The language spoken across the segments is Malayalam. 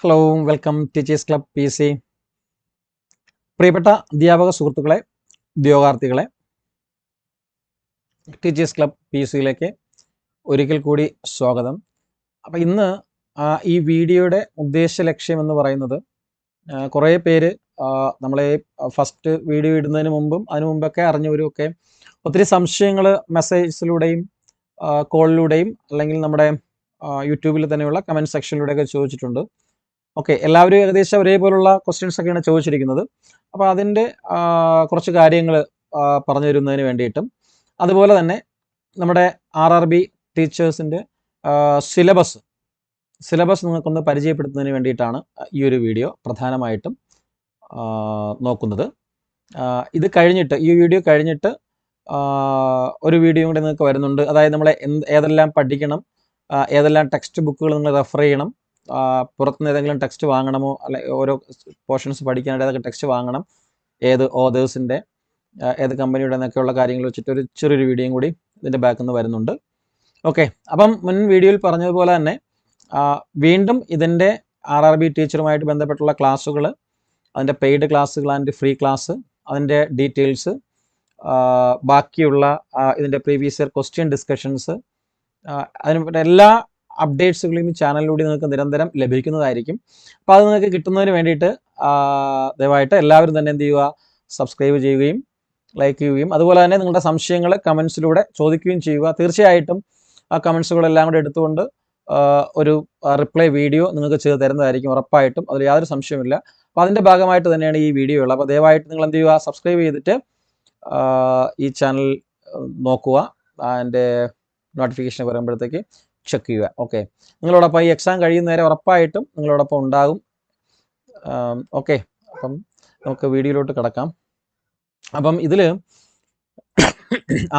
Hello, welcome teachers club PC. പ്രിയപ്പെട്ട അധ്യാപക സുഹൃത്തുക്കളെ, ഉദ്യോഗാർത്ഥികളെ, ടീച്ചേഴ്സ് ക്ലബ് PCയിലേക്ക് ഒരിക്കൽ കൂടി സ്വാഗതം. അപ്പോൾ ഇന്ന് ഈ വീഡിയോയുടെ ഉദ്ദേശ ലക്ഷ്യം എന്ന് പറയുന്നത്, കുറേ പേര് നമ്മളെ ഫസ്റ്റ് വീഡിയോ ഇടുന്നതിന് മുമ്പും അതിനു മുമ്പൊക്കെ അറിഞ്ഞവരുമൊക്കെ ഒത്തിരി സംശയങ്ങൾ മെസ്സേജസിലൂടെയും കോളിലൂടെയും അല്ലെങ്കിൽ നമ്മുടെ യൂട്യൂബിൽ തന്നെയുള്ള കമൻറ്റ് സെക്ഷനിലൂടെയൊക്കെ ചോദിച്ചിട്ടുണ്ട്. ഓക്കെ, എല്ലാവരും ഏകദേശം ഒരേപോലുള്ള ക്വസ്റ്റ്യൻസ് ഒക്കെയാണ് ചോദിച്ചിരിക്കുന്നത്. അപ്പോൾ അതിൻ്റെ കുറച്ച് കാര്യങ്ങൾ പറഞ്ഞു തരുന്നതിന് വേണ്ടിയിട്ടും, അതുപോലെ തന്നെ നമ്മുടെ RRB ടീച്ചേഴ്സിൻ്റെ സിലബസ് നിങ്ങൾക്കൊന്ന് പരിചയപ്പെടുത്തുന്നതിന് വേണ്ടിയിട്ടാണ് ഈ ഒരു വീഡിയോ പ്രധാനമായിട്ടും നോക്കുന്നത്. ഇത് കഴിഞ്ഞിട്ട്, ഈ വീഡിയോ കഴിഞ്ഞിട്ട് ഒരു വീഡിയോ കൂടി നിങ്ങൾക്ക് വരുന്നുണ്ട്. അതായത് നമ്മളെ ഏതെല്ലാം പഠിക്കണം, ഏതെല്ലാം ടെക്സ്റ്റ് ബുക്കുകൾ നിങ്ങൾ റെഫർ ചെയ്യണം, പുറത്തുനിന്ന് ഏതെങ്കിലും ടെക്സ്റ്റ് വാങ്ങണമോ, അല്ലെ ഓരോ പോർഷൻസ് പഠിക്കാനായിട്ട് ഏതൊക്കെ ടെക്സ്റ്റ് വാങ്ങണം, ഏത് ഓതേഴ്സിൻ്റെ, ഏത് കമ്പനിയുടെ എന്നൊക്കെയുള്ള കാര്യങ്ങൾ വെച്ചിട്ട് ഒരു ചെറിയൊരു വീഡിയോയും കൂടി ഇതിൻ്റെ ബാക്കിൽ നിന്ന് വരുന്നുണ്ട്. ഓക്കെ, അപ്പം മുൻ വീഡിയോയിൽ പറഞ്ഞതുപോലെ തന്നെ വീണ്ടും ഇതിൻ്റെ RRB ടീച്ചറുമായിട്ട് ബന്ധപ്പെട്ടുള്ള ക്ലാസ്സുകൾ, അതിൻ്റെ പെയ്ഡ് ക്ലാസ്സുകൾ ആൻഡ് ഫ്രീ ക്ലാസ്, അതിൻ്റെ ഡീറ്റെയിൽസ്, ബാക്കിയുള്ള ഇതിൻ്റെ പ്രീവിയസ് ഇയർ ക്വസ്റ്റ്യൻ ഡിസ്കഷൻസ്, അതിന് എല്ലാ അപ്ഡേറ്റ്സുകളും ഈ ചാനലിലൂടെ നിങ്ങൾക്ക് നിരന്തരം ലഭിക്കുന്നതായിരിക്കും. അപ്പോൾ അത് നിങ്ങൾക്ക് കിട്ടുന്നതിന് വേണ്ടിയിട്ട് ദയവായിട്ട് എല്ലാവരും തന്നെ എന്ത് ചെയ്യുക, സബ്സ്ക്രൈബ് ചെയ്യുകയും ലൈക്ക് ചെയ്യുകയും അതുപോലെ തന്നെ നിങ്ങളുടെ സംശയങ്ങൾ കമൻസിലൂടെ ചോദിക്കുകയും ചെയ്യുക. തീർച്ചയായിട്ടും ആ കമൻസുകളെല്ലാം കൂടെ എടുത്തുകൊണ്ട് ഒരു റിപ്ലൈ വീഡിയോ നിങ്ങൾക്ക് ചെയ്ത് തരുന്നതായിരിക്കും, ഉറപ്പായിട്ടും, അതിൽ യാതൊരു സംശയമില്ല. അപ്പോൾ അതിൻ്റെ ഭാഗമായിട്ട് തന്നെയാണ് ഈ വീഡിയോ ഉള്ളത്. അപ്പോൾ ദയവായിട്ട് നിങ്ങൾ എന്ത് ചെയ്യുക, സബ്സ്ക്രൈബ് ചെയ്തിട്ട് ഈ ചാനൽ നോക്കുക, അതിൻ്റെ നോട്ടിഫിക്കേഷൻ വരുമ്പോഴത്തേക്ക് ചെക്ക് ചെയ്യുക. ഓക്കെ, നിങ്ങളോടൊപ്പം ഈ എക്സാം കഴിയുന്നവരെ ഉറപ്പായിട്ടും നിങ്ങളോടൊപ്പം ഉണ്ടാകും. ഓക്കെ, അപ്പം നമുക്ക് വീഡിയോയിലോട്ട് കിടക്കാം. അപ്പം ഇതിൽ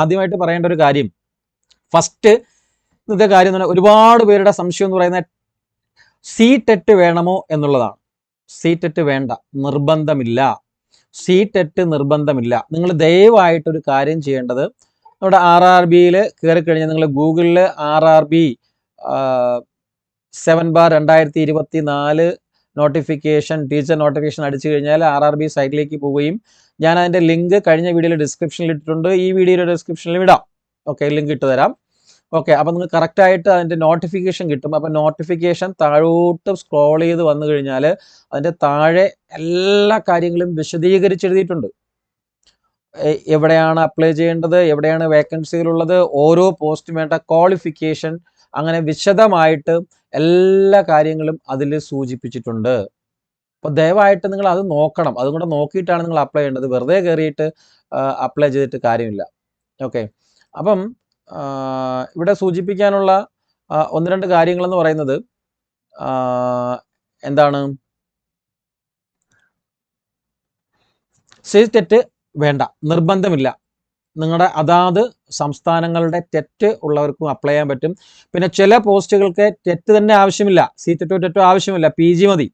ആദ്യമായിട്ട് പറയേണ്ട ഒരു കാര്യം, ഫസ്റ്റ് ഇന്നത്തെ കാര്യം എന്ന് പറഞ്ഞാൽ, ഒരുപാട് പേരുടെ സംശയം എന്ന് പറയുന്നത് CTET വേണമോ എന്നുള്ളതാണ്. CTET വേണ്ട, നിർബന്ധമില്ല. CTET നിർബന്ധമില്ല. നിങ്ങൾ ദയവായിട്ടൊരു കാര്യം ചെയ്യേണ്ടത്, നമ്മുടെ RRBയിൽ കയറി കഴിഞ്ഞാൽ നിങ്ങൾ ഗൂഗിളിൽ RRB 7/2024 നോട്ടിഫിക്കേഷൻ, ടീച്ചർ നോട്ടിഫിക്കേഷൻ അടിച്ചു കഴിഞ്ഞാൽ RRB സൈറ്റിലേക്ക് പോവുകയും, ഞാൻ അതിൻ്റെ ലിങ്ക് കഴിഞ്ഞ വീഡിയോയിൽ ഡിസ്ക്രിപ്ഷനിൽ ഇട്ടിട്ടുണ്ട്, ഈ വീഡിയോയുടെ ഡിസ്ക്രിപ്ഷനിൽ ഇടാം. ഓക്കെ, ലിങ്ക് ഇട്ട് തരാം. ഓക്കെ, അപ്പോൾ നിങ്ങൾക്ക് കറക്റ്റായിട്ട് അതിൻ്റെ നോട്ടിഫിക്കേഷൻ കിട്ടും. അപ്പോൾ നോട്ടിഫിക്കേഷൻ താഴോട്ട് സ്ക്രോൾ ചെയ്ത് വന്നു കഴിഞ്ഞാൽ അതിൻ്റെ താഴെ എല്ലാ കാര്യങ്ങളും വിശദീകരിച്ചെഴുതിയിട്ടുണ്ട്. എവിടെയാണ് അപ്ലൈ ചെയ്യേണ്ടത്, എവിടെയാണ് വേക്കൻസികളുള്ളത്, ഓരോ പോസ്റ്റും വേണ്ട ക്വാളിഫിക്കേഷൻ, അങ്ങനെ വിശദമായിട്ട് എല്ലാ കാര്യങ്ങളും അതിൽ സൂചിപ്പിച്ചിട്ടുണ്ട്. അപ്പോൾ ദയവായിട്ട് നിങ്ങൾ അത് നോക്കണം. അതും കൂടെ നോക്കിയിട്ടാണ് നിങ്ങൾ അപ്ലൈ ചെയ്യേണ്ടത്. വെറുതെ കയറിയിട്ട് അപ്ലൈ ചെയ്തിട്ട് കാര്യമില്ല. ഓക്കെ, അപ്പം ഇവിടെ സൂചിപ്പിക്കാനുള്ള ഒന്ന് രണ്ട് കാര്യങ്ങളെന്ന് പറയുന്നത് എന്താണ്, CTET വേണ്ട, നിർബന്ധമില്ല. നിങ്ങളുടെ അതാത് സംസ്ഥാനങ്ങളുടെ TET ഉള്ളവർക്കും അപ്ലൈ ചെയ്യാൻ പറ്റും. പിന്നെ ചില പോസ്റ്റുകൾക്ക് TET തന്നെ ആവശ്യമില്ല, CTET ആവശ്യമില്ല, PG മതി.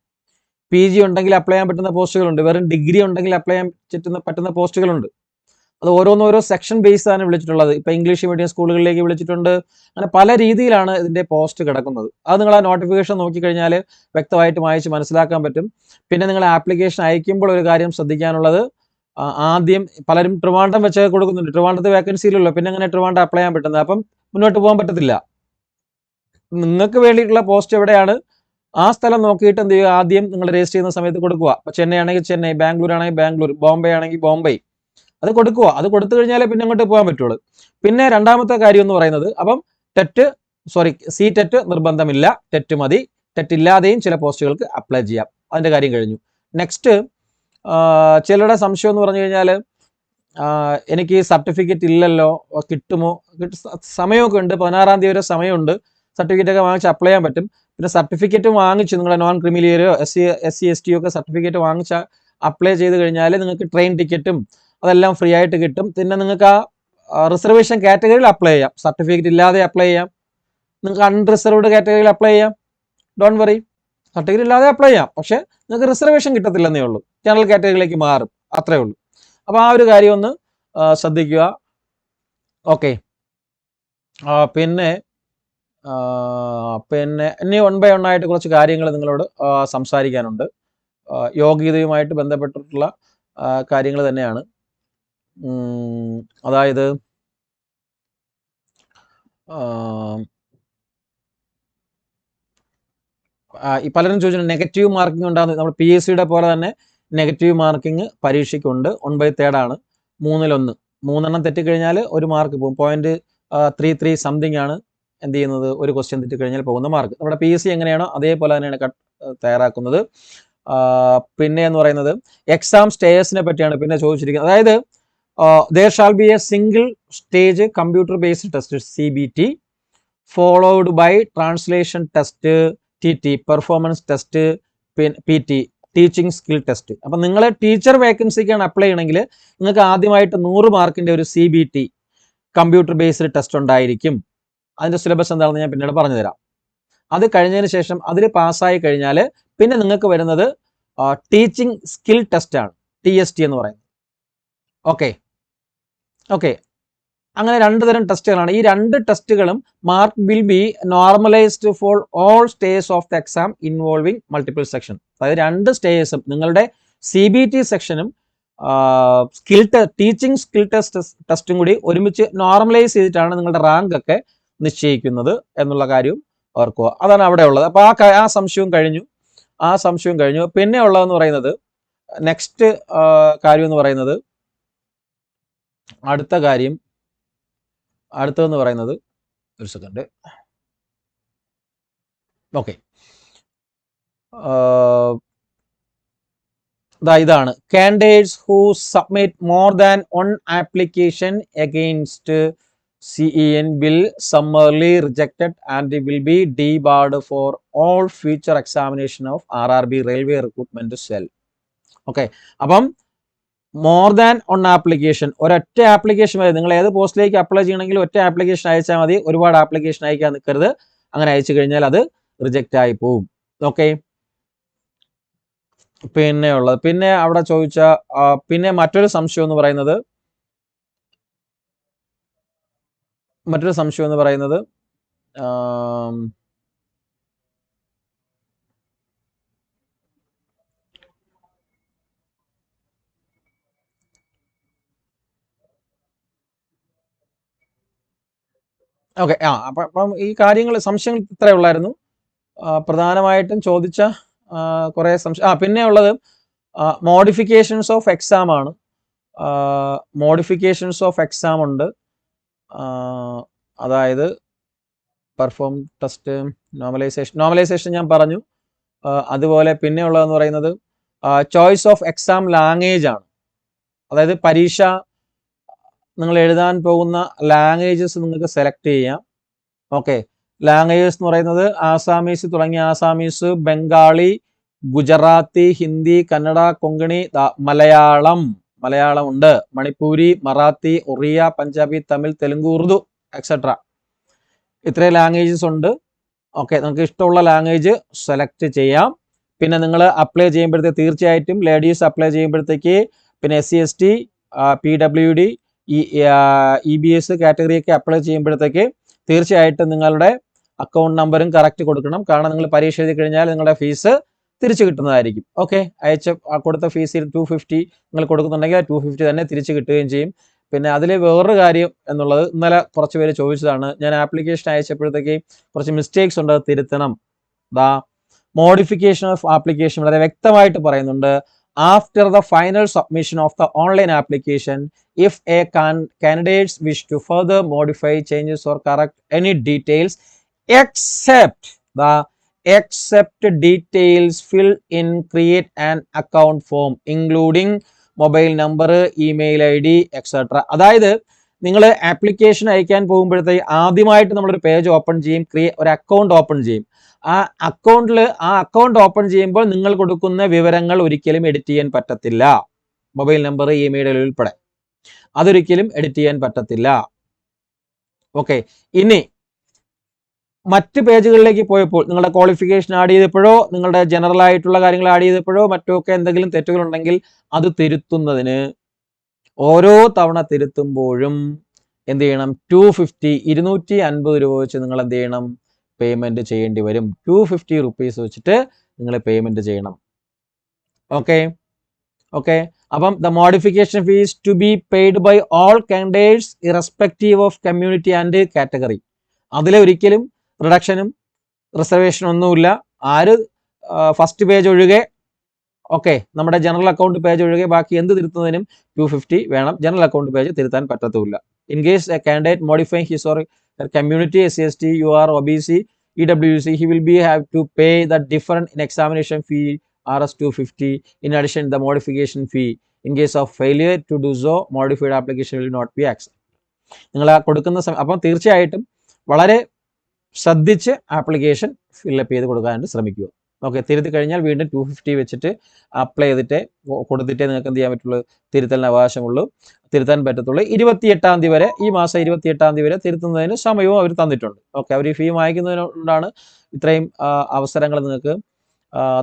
PG ഉണ്ടെങ്കിൽ അപ്ലൈ ചെയ്യാൻ പറ്റുന്ന പോസ്റ്റുകളുണ്ട്, വെറും ഡിഗ്രി ഉണ്ടെങ്കിൽ അപ്ലൈ ചെയ്യാൻ പറ്റുന്ന പോസ്റ്റുകളുണ്ട്. അത് ഓരോന്നോരോ സെക്ഷൻ ബേസാണ് വിളിച്ചിട്ടുള്ളത്. ഇപ്പോൾ ഇംഗ്ലീഷ് മീഡിയം സ്കൂളുകളിലേക്ക് വിളിച്ചിട്ടുണ്ട്. അങ്ങനെ പല രീതിയിലാണ് ഇതിൻ്റെ പോസ്റ്റ് കിടക്കുന്നത്. അത് നിങ്ങൾ ആ നോട്ടിഫിക്കേഷൻ നോക്കിക്കഴിഞ്ഞാൽ വ്യക്തമായിട്ട് വായിച്ച് മനസ്സിലാക്കാൻ പറ്റും. പിന്നെ നിങ്ങൾ ആപ്ലിക്കേഷൻ അയക്കുമ്പോൾ ഒരു കാര്യം ശ്രദ്ധിക്കാനുള്ളത്, ആദ്യം പലരും ട്രിവാൻഡ്രം വെച്ച് കൊടുക്കുന്നുണ്ട്. ട്രിവാൻഡ്രത്ത് വേക്കൻസിയിലല്ലോ, പിന്നെ അങ്ങനെ ട്രിവാൻഡ്രം അപ്ലൈ ചെയ്യാൻ പറ്റുന്നത്, അപ്പം മുന്നോട്ട് പോകാൻ പറ്റത്തില്ല. നിങ്ങൾക്ക് വേണ്ടിയിട്ടുള്ള പോസ്റ്റ് എവിടെയാണ്, ആ സ്ഥലം നോക്കിയിട്ട് എന്ത് ചെയ്യുക, ആദ്യം നിങ്ങൾ രജിസ്റ്റർ ചെയ്യുന്ന സമയത്ത് കൊടുക്കുക. അപ്പോൾ ചെന്നൈ ആണെങ്കിൽ ചെന്നൈ, ബാംഗ്ലൂർ ആണെങ്കിൽ ബാംഗ്ലൂർ, ബോംബെ ആണെങ്കിൽ ബോംബെ, അത് കൊടുക്കുക. അത് കൊടുത്തു കഴിഞ്ഞാലേ പിന്നെ അങ്ങോട്ട് പോകാൻ പറ്റുള്ളൂ. പിന്നെ രണ്ടാമത്തെ കാര്യം എന്ന് പറയുന്നത്, അപ്പം CTET നിർബന്ധമില്ല, TET മതി. TET ഇല്ലാതെയും ചില പോസ്റ്റുകൾക്ക് അപ്ലൈ ചെയ്യാം. അതിൻ്റെ കാര്യം കഴിഞ്ഞു. നെക്സ്റ്റ്, ചിലരുടെ സംശയം എന്ന് പറഞ്ഞു കഴിഞ്ഞാൽ, എനിക്ക് സർട്ടിഫിക്കറ്റ് ഇല്ലല്ലോ, കിട്ടുമോ? സമയമൊക്കെ ഉണ്ട്, 16-ാം തീയതി വരെ സമയമുണ്ട്. സർട്ടിഫിക്കറ്റൊക്കെ വാങ്ങിച്ച് അപ്ലൈ ചെയ്യാൻ പറ്റും. പിന്നെ സർട്ടിഫിക്കറ്റ് വാങ്ങിച്ച് നിങ്ങളുടെ നോൺ ക്രിമിലിയറോ SC ST ഒക്കെ സർട്ടിഫിക്കറ്റ് വാങ്ങിച്ച് അപ്ലൈ ചെയ്ത് കഴിഞ്ഞാൽ നിങ്ങൾക്ക് ട്രെയിൻ ടിക്കറ്റും അതെല്ലാം ഫ്രീ ആയിട്ട് കിട്ടും. പിന്നെ നിങ്ങൾക്ക് ആ റിസർവേഷൻ കാറ്റഗറിയിൽ അപ്ലൈ ചെയ്യാം. സർട്ടിഫിക്കറ്റ് ഇല്ലാതെ അപ്ലൈ ചെയ്യാം. നിങ്ങൾക്ക് അൺറിസർവ്ഡ് കാറ്റഗറിയിൽ അപ്ലൈ ചെയ്യാം. ഡോൺ വറി, സർട്ടിഫിക്കറ്റ് ഇല്ലാതെ അപ്ലൈ ചെയ്യാം. പക്ഷേ നിങ്ങൾക്ക് റിസർവേഷൻ കിട്ടത്തില്ലെന്നേ ഉള്ളൂ, ജനറൽ കാറ്റഗറിയിലേക്ക് മാറും, അത്രേ ഉള്ളൂ. അപ്പോൾ ആ ഒരു കാര്യം ഒന്ന് ശ്രദ്ധിക്കുക. ഓക്കെ, പിന്നെ പിന്നെ ഇനി 1 by 1 ആയിട്ട് കുറച്ച് കാര്യങ്ങൾ നിങ്ങളോട് സംസാരിക്കാനുണ്ട്. യോഗ്യതയുമായിട്ട് ബന്ധപ്പെട്ടിട്ടുള്ള കാര്യങ്ങൾ തന്നെയാണ്. അതായത് ഈ പലരും ചോദിച്ചിട്ടുണ്ട് നെഗറ്റീവ് മാർക്കിംഗ് ഉണ്ടാകുന്ന. നമ്മൾ PSCയുടെ പോലെ തന്നെ നെഗറ്റീവ് മാർക്കിംഗ് പരീക്ഷയ്ക്കുണ്ട്. 1/3 ആണ്. 3-1 3 തെറ്റിക്കഴിഞ്ഞാൽ 1 മാർക്ക് പോകും. 0.33 സംതിങ് ആണ് എന്ത് ചെയ്യുന്നത്, ഒരു ക്വസ്റ്റ്യൻ തെറ്റിക്കഴിഞ്ഞാൽ പോകുന്ന മാർക്ക്. നമ്മുടെ PSC എങ്ങനെയാണോ അതേപോലെ തന്നെയാണ് തയ്യാറാക്കുന്നത്. പിന്നെ എന്ന് പറയുന്നത് എക്സാം സ്റ്റേഴ്സിനെ പറ്റിയാണ് പിന്നെ ചോദിച്ചിരിക്കുന്നത്. അതായത് there shall be a single stage computer based test CBT followed by translation test TT, performance test, PT, teaching skill test. അപ്പം നിങ്ങൾ ടീച്ചർ വേക്കൻസിക്കാണ് അപ്ലൈ ചെയ്യണമെങ്കിൽ നിങ്ങൾക്ക് ആദ്യമായിട്ട് 100 മാർക്കിൻ്റെ ഒരു CBT കമ്പ്യൂട്ടർ ബേസ്ഡ് ടെസ്റ്റ് ഉണ്ടായിരിക്കും. അതിൻ്റെ സിലബസ് എന്താണെന്ന് ഞാൻ പിന്നീട് പറഞ്ഞു തരാം. അത് കഴിഞ്ഞതിന് ശേഷം അതിൽ പാസ്സായി കഴിഞ്ഞാൽ പിന്നെ നിങ്ങൾക്ക് വരുന്നത് ടീച്ചിങ് സ്കിൽ ടെസ്റ്റാണ്, TST എന്ന് പറയുന്നത്. ഓക്കെ അങ്ങനെ 2 തരം ടെസ്റ്റുകളാണ്. ഈ 2 ടെസ്റ്റുകളും mark will be normalised for all stages of the exam involving multiple section. അതായത് 2 സ്റ്റേജസും നിങ്ങളുടെ CBT സെക്ഷനും ടീച്ചിങ് സ്കിൽ ടെസ്റ്റും കൂടി ഒരുമിച്ച് നോർമലൈസ് ചെയ്തിട്ടാണ് നിങ്ങളുടെ റാങ്ക് ഒക്കെ നിശ്ചയിക്കുന്നത് എന്നുള്ള കാര്യവും ഓർക്കുക. അതാണ് അവിടെ ഉള്ളത്. അപ്പോൾ ആ സംശയവും കഴിഞ്ഞു. പിന്നെ ഉള്ളതെന്ന് പറയുന്നത് നെക്സ്റ്റ് കാര്യം എന്ന് പറയുന്നത് അടുത്തതെന്ന് പറയുന്നത് ഒരു സെക്കൻഡ്. ഓക്കെ, ഇതാണ് candidates who submit more than 1 application against CEN will summarily rejected and will be debarred for all future examination of RRB Railway Recruitment Cell. Okay, അപ്പം മോർ ദാൻ 1 ആപ്ലിക്കേഷൻ, ഒരൊറ്റ ആപ്ലിക്കേഷൻ മതി. നിങ്ങൾ ഏത് പോസ്റ്റിലേക്ക് അപ്ലൈ ചെയ്യണമെങ്കിൽ ഒറ്റ ആപ്ലിക്കേഷൻ അയച്ചാൽ മതി. ഒരുപാട് ആപ്ലിക്കേഷൻ അയക്കാൻ നിൽക്കരുത്. അങ്ങനെ അയച്ചു കഴിഞ്ഞാൽ അത് റിജക്റ്റ് ആയി പോവും. ഓക്കെ, പിന്നെ അവിടെ ചോദിച്ച പിന്നെ മറ്റൊരു സംശയം എന്ന് പറയുന്നത് ഓക്കെ, അപ്പം ഈ സംശയങ്ങൾ ഇത്രയേ ഉള്ളായിരുന്നു. പ്രധാനമായിട്ടും ചോദിച്ച കുറേ സംശയം. പിന്നെ ഉള്ളത് മോഡിഫിക്കേഷൻസ് ഓഫ് എക്സാം ആണ്. മോഡിഫിക്കേഷൻസ് ഓഫ് എക്സാം ഉണ്ട്. അതായത് പെർഫോം ടെസ്റ്റ്, നോർമലൈസേഷൻ ഞാൻ പറഞ്ഞു. അതുപോലെ പിന്നെ ഉള്ളതെന്ന് പറയുന്നത് ചോയ്സ് ഓഫ് എക്സാം ലാംഗ്വേജ് ആണ്. അതായത് പരീക്ഷ നിങ്ങൾ എഴുതാൻ പോകുന്ന ലാംഗ്വേജസ് നിങ്ങൾക്ക് സെലക്ട് ചെയ്യാം. ഓക്കെ, ലാംഗ്വേജസ് എന്ന് പറയുന്നത് ആസാമീസ് തുടങ്ങിയ ആസാമീസ്, ബംഗാളി, ഗുജറാത്തി, ഹിന്ദി, കന്നഡ, കൊങ്കണി, മലയാളം ഉണ്ട്, മണിപ്പൂരി, മറാത്തി, ഒറിയ, പഞ്ചാബി, തമിഴ്, തെലുങ്ക്, ഉറുദു എക്സെട്ര. ഇത്രയും ലാംഗ്വേജസ് ഉണ്ട്. ഓക്കെ, നമുക്ക് ഇഷ്ടമുള്ള ലാംഗ്വേജ് സെലക്ട് ചെയ്യാം. പിന്നെ നിങ്ങൾ അപ്ലൈ ചെയ്യുമ്പോഴത്തേക്ക് തീർച്ചയായിട്ടും ലേഡീസ് അപ്ലൈ ചെയ്യുമ്പോഴത്തേക്ക് പിന്നെ SC/ST, PWD, EBS കാറ്റഗറിയൊക്കെ അപ്ലൈ ചെയ്യുമ്പോഴത്തേക്ക് തീർച്ചയായിട്ടും നിങ്ങളുടെ അക്കൗണ്ട് നമ്പറും കറക്റ്റ് കൊടുക്കണം. കാരണം നിങ്ങൾ പരീക്ഷ എഴുതി കഴിഞ്ഞാൽ നിങ്ങളുടെ ഫീസ് തിരിച്ചു കിട്ടുന്നതായിരിക്കും. ഓക്കെ, കൊടുത്ത ഫീസിൽ 250 നിങ്ങൾ കൊടുക്കുന്നുണ്ടെങ്കിൽ 250 തന്നെ തിരിച്ചു കിട്ടുകയും ചെയ്യും. പിന്നെ അതിൽ വേറൊരു കാര്യം എന്നുള്ളത് ഇന്നലെ കുറച്ച് പേര് ചോദിച്ചതാണ്. ഞാൻ ആപ്ലിക്കേഷൻ അയച്ചപ്പോഴത്തേക്ക് കുറച്ച് മിസ്റ്റേക്സ് ഉണ്ട്, തിരുത്തണം. മോഡിഫിക്കേഷൻ ഓഫ് ആപ്ലിക്കേഷൻ വളരെ വ്യക്തമായിട്ട് പറയുന്നുണ്ട്. After the final submission of the online application, if a candidates wish to further modify, changes or correct any details except details fill in, create an account form including mobile number, email ID, etc. അതായത് നിങ്ങൾ ആപ്ലിക്കേഷൻ അയക്കാൻ പോകുമ്പോഴത്തേക്ക് ആദ്യമായിട്ട് നമ്മളൊരു പേജ് ഓപ്പൺ ചെയ്യും, ഒരു അക്കൗണ്ട് ഓപ്പൺ ചെയ്യും. ആ അക്കൗണ്ട് ഓപ്പൺ ചെയ്യുമ്പോൾ നിങ്ങൾ കൊടുക്കുന്ന വിവരങ്ങൾ ഒരിക്കലും എഡിറ്റ് ചെയ്യാൻ പറ്റത്തില്ല. മൊബൈൽ നമ്പർ, ഇമെയിൽ ഉൾപ്പെടെ അതൊരിക്കലും എഡിറ്റ് ചെയ്യാൻ പറ്റത്തില്ല. ഓക്കെ, ഇനി മറ്റ് പേജുകളിലേക്ക് പോയപ്പോൾ നിങ്ങളുടെ ക്വാളിഫിക്കേഷൻ ആഡ് ചെയ്തപ്പോഴോ നിങ്ങളുടെ ജനറൽ ആയിട്ടുള്ള കാര്യങ്ങൾ ആഡ് ചെയ്തപ്പോഴോ മറ്റൊക്കെ എന്തെങ്കിലും തെറ്റുകൾ ഉണ്ടെങ്കിൽ അത് തിരുത്തുന്നതിന് ഓരോ തവണ തിരുത്തുമ്പോഴും എന്ത് ചെയ്യണം, 250 രൂപ വെച്ച് നിങ്ങൾ എന്ത് ചെയ്യണം, പേയ്മെൻറ്റ് ചെയ്യേണ്ടി വരും. 250 റുപ്പീസ് വെച്ചിട്ട് നിങ്ങൾ പേയ്മെൻറ്റ് ചെയ്യണം. ഓക്കെ ഓക്കെ അപ്പം the modification fees to be paid by all candidates irrespective of community and category. അതിലൊരിക്കലും റിഡക്ഷനും റിസർവേഷനും ഒന്നുമില്ല. ആര് ഫസ്റ്റ് പേജ് ഒഴികെ ഓക്കെ നമ്മുടെ ജനറൽ അക്കൗണ്ട് പേജ് ഒഴികെ ബാക്കി എന്ത് തിരുത്തുന്നതിനും 250 വേണം. ജനറൽ അക്കൗണ്ട് പേജ് തിരുത്താൻ പറ്റത്തുമില്ല. In case a candidate modifying his or community SC/ST UR OBC EWC he will be have to pay the different in examination fee Rs 250. in addition the modification fee in case of failure to do so modified application will not be accepted. നിങ്ങൾ കൊടുക്കുന്ന അപ്പം തീർച്ചയായിട്ടും വളരെ ശ്രദ്ധിച്ച് ആപ്ലിക്കേഷൻ ഫില്ലപ്പ് ചെയ്ത് കൊടുക്കാനായിട്ട് ശ്രമിക്കുക. ഓക്കെ തിരുത്തി കഴിഞ്ഞാൽ വീണ്ടും 250 വെച്ചിട്ട് അപ്ലൈ ചെയ്തിട്ട് കൊടുത്തിട്ടേ നിങ്ങൾക്ക് എന്ത് ചെയ്യാൻ പറ്റുള്ളൂ, തിരുത്തലിന് അവകാശമുള്ളൂ, തിരുത്താൻ പറ്റത്തുള്ളൂ. 28-ാം തീയതി വരെ, ഈ മാസം 28-ാം തീയതി വരെ തിരുത്തുന്നതിന് സമയവും അവർ തന്നിട്ടുണ്ട്. ഓക്കെ അവർ ഈ ഫീ വാങ്ങിക്കുന്നതിനോടാണ് ഇത്രയും അവസരങ്ങൾ നിങ്ങൾക്ക്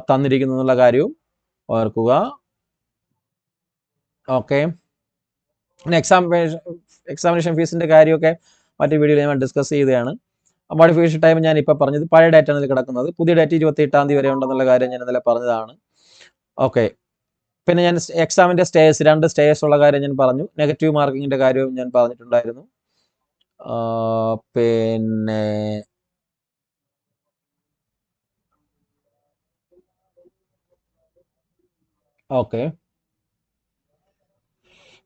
തന്നിരിക്കുന്നു എന്നുള്ള കാര്യവും ഓർക്കുക. ഓക്കെ പിന്നെ എക്സാമിനേഷൻ ഫീസിൻ്റെ കാര്യമൊക്കെ മറ്റു വീഡിയോയിൽ ഞാൻ ഡിസ്കസ് ചെയ്തതാണ്. മോഡിഫിക്കേഷൻ ടൈം ഞാൻ ഇപ്പോൾ പറഞ്ഞത് പഴയ ഡേറ്റ് ആണ് ഇതിൽ കിടക്കുന്നത്. പുതിയ ഡേറ്റ് 28-ാം തീയതി വരെ ഉണ്ടെന്നുള്ള കാര്യം ഞാൻ ഇന്നലെ പറഞ്ഞതാണ്. ഓക്കെ പിന്നെ ഞാൻ എക്സാമിൻ്റെ സ്റ്റേസ് 2 സ്റ്റേസ് ഉള്ള കാര്യം ഞാൻ പറഞ്ഞു. നെഗറ്റീവ് മാർക്കിങ്ങിൻ്റെ കാര്യവും ഞാൻ പറഞ്ഞിട്ടുണ്ടായിരുന്നു. പിന്നെ ഓക്കെ